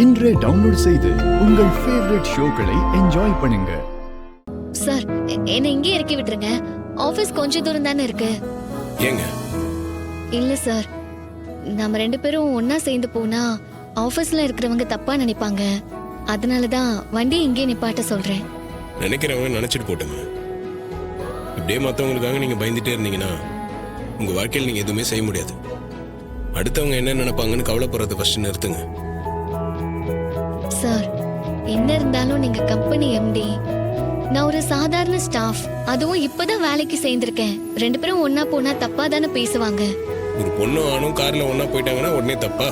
இன்றே டவுன்லோட் செய்து உங்கள் ஃபேவரட் ஷோக்களை என்ஜாய் பண்ணுங்க. சார், என்ன இங்கே இறக்கி விட்டுருங்க. ஆபீஸ் கொஞ்ச தூரம் தானே இருக்கு. ஏங்க? இல்ல சார், நம்ம ரெண்டு பேரும் ஒன்னா சேர்ந்து போனா ஆபீஸ்ல இருக்கிறவங்க தப்பா நினைப்பாங்க. அதனாலதான் வண்டி இங்கே நிப்பாட்ட சொல்றேன். நினைக்கிறவங்க நினைச்சிட்டு போட்டுங்க. இப்படியே மற்றவங்களுக்காக நீங்க பயந்துட்டே இருந்தீங்கன்னா உங்க வாழ்க்கையில் நீங்க எதுவுமே செய்ய முடியாது. அடுத்தவங்க என்ன நினைப்பாங்கன்னு கவலைப்படுறத ஃபர்ஸ்ட் நிறுத்துங்க. சார், என்ன இருந்தாலும் நீங்க கம்பெனி எம்டி, நான் ஒரு சாதாரண ஸ்டாஃப். அதுவும் இப்பதான் வேலைக்கு சேர்ந்திருக்கேன். ரெண்டு பேரும் ஒன்னா போனா தப்பா தானே பேசுவாங்க. ஒரு பொண்ணும் ஆணும் கார்ல ஒன்னா போயிட்டாங்கன்னா உடனே தப்பா?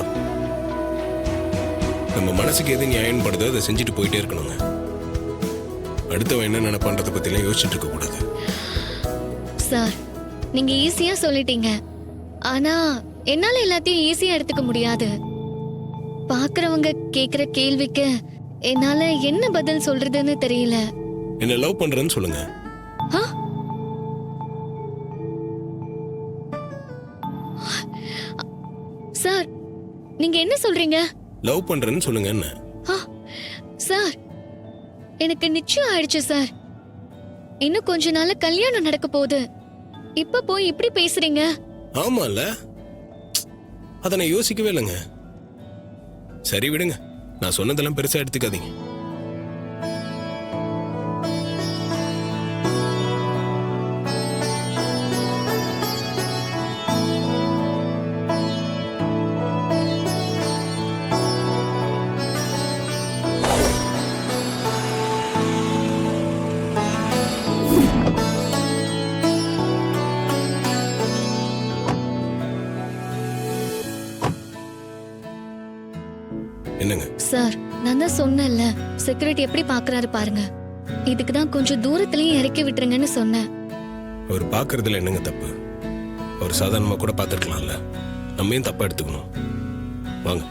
நம்ம மனசுக்கு எது நியாயம் படுதோ அதை செஞ்சுட்டு போயிட்டே இருக்கணுங்க. அடுத்தவன் என்ன நினைப்பான்றத பத்திலாம் யோசிச்சுட்டு இருக்க கூடாது. சார், நீங்க ஈஸியா சொல்லிட்டீங்க. ஆனா என்னால எல்லாத்தையும் ஈஸியா எடுத்துக்க முடியாது. பாக்குறவங்க கேக்குற கேள்விக்கு என்னால என்ன பதில் சொல்றதுன்னு தெரியல. என்ன லவ் பண்றேன்னு சொல்லுங்க. சார், நீங்க என்ன சொல்றீங்க? லவ் பண்றேன்னு சொல்லுங்க. என்ன சார், எனக்கு நிச்சயம் ஆயிடுச்சு சார். இன்னும் கொஞ்ச நாள்ல கல்யாணம் நடக்க போகுது. இப்ப போய் இப்படி பேசுறீங்க? ஆமால, அத நான் யோசிக்கவே இல்லைங்க. சரி விடுங்க, நான் சொன்னதெல்லாம் பெருசா எடுத்துக்காதீங்க. என்னங்க சார், நான் தான் சொன்னேன்ல, செக்யூரிட்டி எப்படி பாக்குறாரு பாருங்க. இதுக்கு தான் கொஞ்சம் தூரத்துலயும் இறக்கி விட்டுருங்கன்னு சொன்னேன். அவர் பாக்குறதுல என்னங்க தப்பு? அவர் சாதாரணமா கூட பாத்துருக்கலாம்ல. நம்ம ஏன் தப்பா எடுத்துக்கணும்? வாங்க.